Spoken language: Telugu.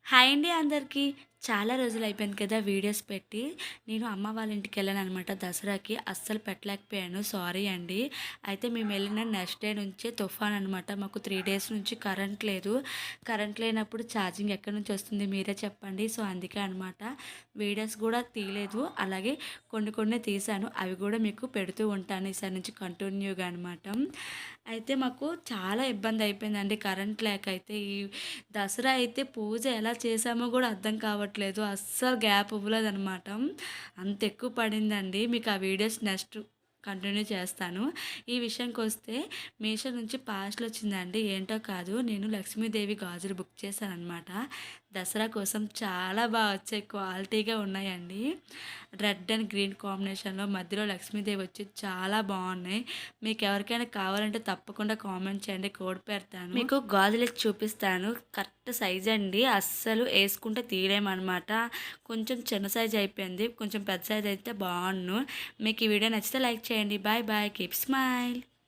హాయ్ అండి అందరికీ. చాలా రోజులయిపోయింది కదా వీడియోస్ పెట్టి. నేను అమ్మ వాళ్ళ ఇంటికెళ్ళాననమాట దసరాకి. అస్సలు పెట్టలేకపోయాను. సారీ అండి. అయితే మేమెళ్ళిన నెక్స్ట్ డే నుంచే తుఫాన్ అనమాట. మాకు 3 డేస్ నుంచి కరెంట్ లేదు. కరెంట్ లేనప్పుడు ఛార్జింగ్ ఎక్కడి నుంచి వస్తుంది మీరే చెప్పండి. సో, అందుకే అనమాట వీడియోస్ కూడా తీయలేదు. అలాగే కొన్ని కొన్ని తీశాను. అవి కూడా మీకు పెడుతూ ఉంటాను ఈసారి నుంచి కంటిన్యూగా అనమాట. అయితే మాకు చాలా ఇబ్బంది అయిపోయిందండి కరెంట్ లేక అయితే. ఈ దసరా అయితే పూజ ఎలా చేశామో కూడా అర్థం కావట్లేదు. అస్సలు గ్యాప్ ఇవ్వలేదనమాట. అంత ఎక్కువ పడిందండి. మీకు ఆ వీడియోస్ నెక్స్ట్ కంటిన్యూ చేస్తాను. ఈ విషయానికొస్తే మీషో నుంచి పార్సెల్ వచ్చిందండి. ఏంటో కాదు, నేను లక్ష్మీదేవి గాజులు బుక్ చేశాననమాట. దసరా కోసం చాలా బాగా వచ్చాయి. క్వాలిటీగా ఉన్నాయండి. రెడ్ అండ్ గ్రీన్ కాంబినేషన్లో మధ్యలో లక్ష్మీదేవి వచ్చి చాలా బాగున్నాయి. మీకు ఎవరికైనా కావాలంటే తప్పకుండా కామెంట్ చేయండి. కోడ్ పెడతాను. మీకు గాజులు చూపిస్తాను. కరెక్ట్ సైజ్ అండి. అస్సలు వేసుకుంటే తీయలేమన్నమాట. కొంచెం చిన్న సైజ్ అయిపోయింది. కొంచెం పెద్ద సైజ్ అయితే బాగుండు. మీకు ఈ వీడియో నచ్చితే లైక్ చేయండి. Bye bye. Keep smile.